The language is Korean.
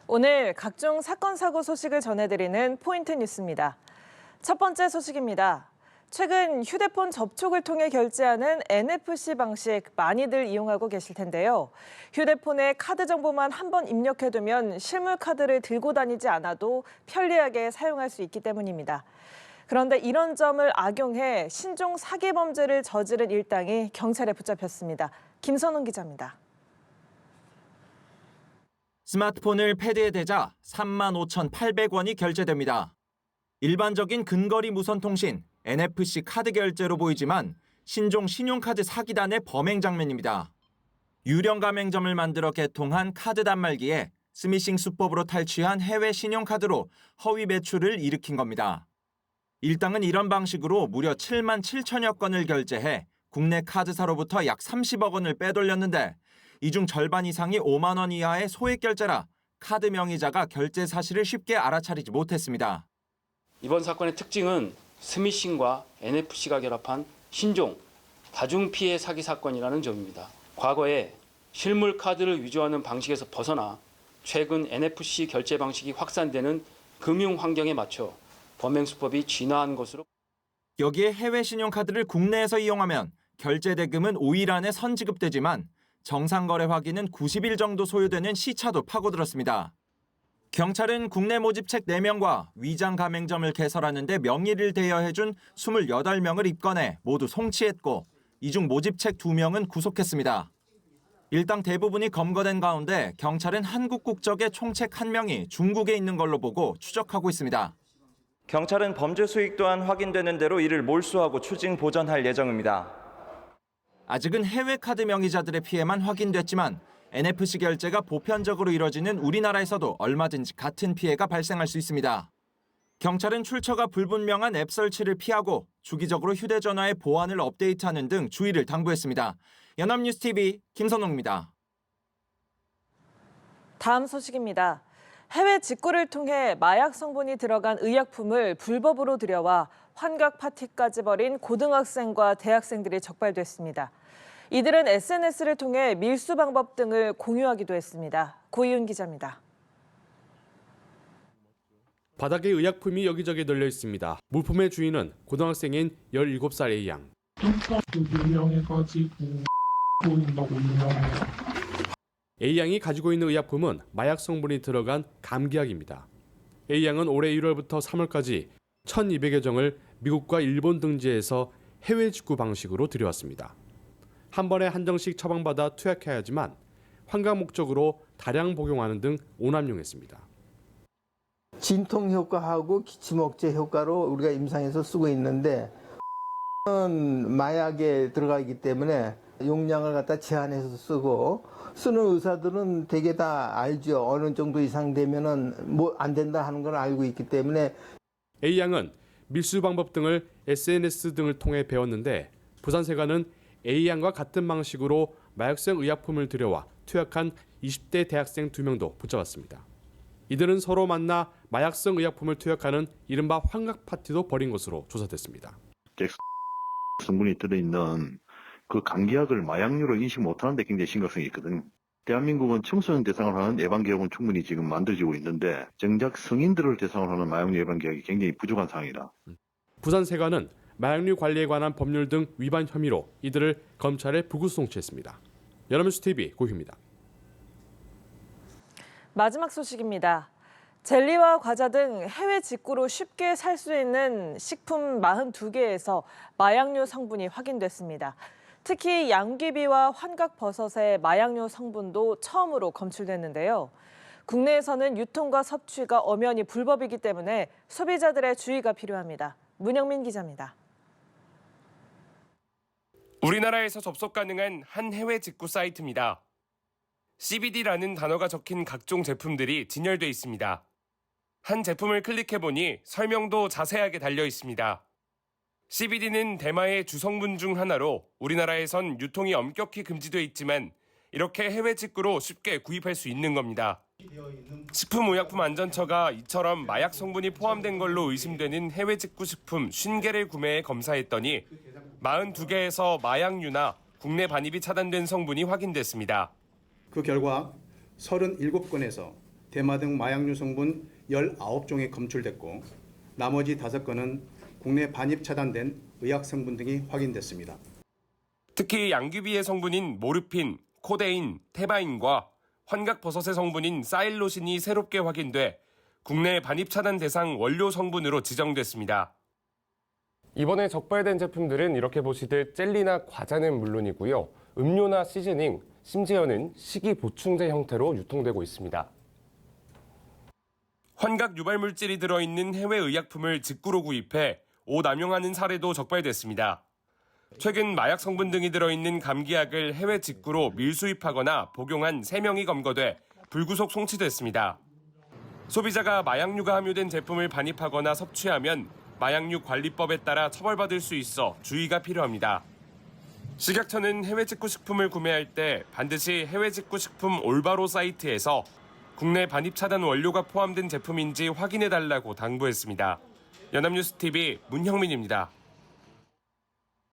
오늘 각종 사건, 사고 소식을 전해드리는 포인트 뉴스입니다. 첫 번째 소식입니다. 최근 휴대폰 접촉을 통해 결제하는 NFC 방식 많이들 이용하고 계실 텐데요. 휴대폰에 카드 정보만 한번 입력해두면 실물 카드를 들고 다니지 않아도 편리하게 사용할 수 있기 때문입니다. 그런데 이런 점을 악용해 신종 사기 범죄를 저지른 일당이 경찰에 붙잡혔습니다. 김선웅 기자입니다. 스마트폰을 패드에 대자 35,800원이 결제됩니다. 일반적인 근거리 무선통신, NFC 카드 결제로 보이지만 신종 신용카드 사기단의 범행 장면입니다. 유령 가맹점을 만들어 개통한 카드 단말기에 스미싱 수법으로 탈취한 해외 신용카드로 허위 매출을 일으킨 겁니다. 일당은 이런 방식으로 무려 7만 7천여 건을 결제해 국내 카드사로부터 약 30억 원을 빼돌렸는데 이 중 절반 이상이 5만 원 이하의 소액 결제라 카드 명의자가 결제 사실을 쉽게 알아차리지 못했습니다. 이번 사건의 특징은 스미싱과 NFC가 결합한 신종 다중피해 사기 사건이라는 점입니다. 과거에 실물 카드를 위조하는 방식에서 벗어나 최근 NFC 결제 방식이 확산되는 금융 환경에 맞춰 범행 수법이 진화한 것으로. 여기에 해외 신용카드를 국내에서 이용하면 결제 대금은 5일 안에 선지급되지만 정상 거래 확인은 90일 정도 소요되는 시차도 파고들었습니다. 경찰은 국내 모집책 4명과 위장 가맹점을 개설하는 데 명의를 대여해준 28명을 입건해 모두 송치했고 이 중 모집책 2명은 구속했습니다. 일당 대부분이 검거된 가운데 경찰은 한국 국적의 총책 1명이 중국에 있는 걸로 보고 추적하고 있습니다. 경찰은 범죄 수익 또한 확인되는 대로 이를 몰수하고 추징 보전할 예정입니다. 아직은 해외 카드 명의자들의 피해만 확인됐지만 NFC 결제가 보편적으로 이뤄지는 우리나라에서도 얼마든지 같은 피해가 발생할 수 있습니다. 경찰은 출처가 불분명한 앱 설치를 피하고 주기적으로 휴대전화의 보안을 업데이트하는 등 주의를 당부했습니다. 연합뉴스TV 김선웅입니다. 다음 소식입니다. 해외 직구를 통해 마약 성분이 들어간 의약품을 불법으로 들여와 환각 파티까지 벌인 고등학생과 대학생들이 적발됐습니다. 이들은 SNS를 통해 밀수 방법 등을 공유하기도 했습니다. 고이윤 기자입니다. 바닥에 의약품이 여기저기 널려 있습니다. 물품의 주인은 고등학생인 17살 A양. A양이 가지고 있는 의약품은 마약 성분이 들어간 감기약입니다. A양은 올해 1월부터 3월까지 1,200여 정을 미국과 일본 등지에서 해외 직구 방식으로 들여왔습니다. 한 번에 한 정씩 처방받아 투약해야 하지만 환각 목적으로 다량 복용하는 등 오남용했습니다. 진통 효과하고 기침 억제 효과로 우리가 임상에서 쓰고 있는데 마약에 들어가기 때문에 용량을 갖다 제한해서 쓰고 쓰는 의사들은 대개 다 알죠. 어느 정도 이상 되면은 뭐 안 된다 하는 걸 알고 있기 때문에. A양은 밀수 방법 등을 SNS 등을 통해 배웠는데 부산세관은 A양과 같은 방식으로 마약성 의약품을 들여와 투약한 20대 대학생 2명도 붙잡았습니다. 이들은 서로 만나 마약성 의약품을 투약하는 이른바 환각 파티도 벌인 것으로 조사됐습니다. 성분이 들어있는 그 감기약을 마약류로 인식 못하는 데 굉장히 심각성이 있거든요. 대한민국은 청소년 대상으로 하는 예방개혁은 충분히 지금 만들어지고 있는데 정작 성인들을 대상으로 하는 마약류 예방개혁이 굉장히 부족한 상황이다. 부산세관은 마약류 관리에 관한 법률 등 위반 혐의로 이들을 검찰에 불구속 송치했습니다. 연합뉴스TV 고희입니다. 마지막 소식입니다. 젤리와 과자 등 해외 직구로 쉽게 살 수 있는 식품 42개에서 마약류 성분이 확인됐습니다. 특히 양귀비와 환각버섯의 마약류 성분도 처음으로 검출됐는데요. 국내에서는 유통과 섭취가 엄연히 불법이기 때문에 소비자들의 주의가 필요합니다. 문영민 기자입니다. 우리나라에서 접속 가능한 한 해외 직구 사이트입니다. CBD라는 단어가 적힌 각종 제품들이 진열돼 있습니다. 한 제품을 클릭해보니 설명도 자세하게 달려 있습니다. CBD는 대마의 주성분 중 하나로 우리나라에선 유통이 엄격히 금지돼 있지만 이렇게 해외 직구로 쉽게 구입할 수 있는 겁니다. 식품의약품안전처가 이처럼 마약 성분이 포함된 걸로 의심되는 해외 직구 식품 50개를 구매해 검사했더니 42개에서 마약류나 국내 반입이 차단된 성분이 확인됐습니다. 그 결과 37건에서 대마 등 마약류 성분 19종이 검출됐고 나머지 5건은 국내 반입 차단된 의약 성분 등이 확인됐습니다. 특히 양귀비의 성분인 모르핀, 코데인, 테바인과 환각버섯의 성분인 사일로신이 새롭게 확인돼 국내 반입 차단 대상 원료 성분으로 지정됐습니다. 이번에 적발된 제품들은 이렇게 보시듯 젤리나 과자는 물론이고요. 음료나 시즈닝, 심지어는 식이 보충제 형태로 유통되고 있습니다. 환각 유발 물질이 들어있는 해외 의약품을 직구로 구입해 오남용하는 사례도 적발됐습니다. 최근 마약 성분 등이 들어있는 감기약을 해외 직구로 밀수입하거나 복용한 3명이 검거돼 불구속 송치됐습니다. 소비자가 마약류가 함유된 제품을 반입하거나 섭취하면 마약류 관리법에 따라 처벌받을 수 있어 주의가 필요합니다. 식약처는 해외 직구 식품을 구매할 때 반드시 해외 직구 식품 올바로 사이트에서 국내 반입 차단 원료가 포함된 제품인지 확인해달라고 당부했습니다. 연합뉴스 TV 문형민입니다.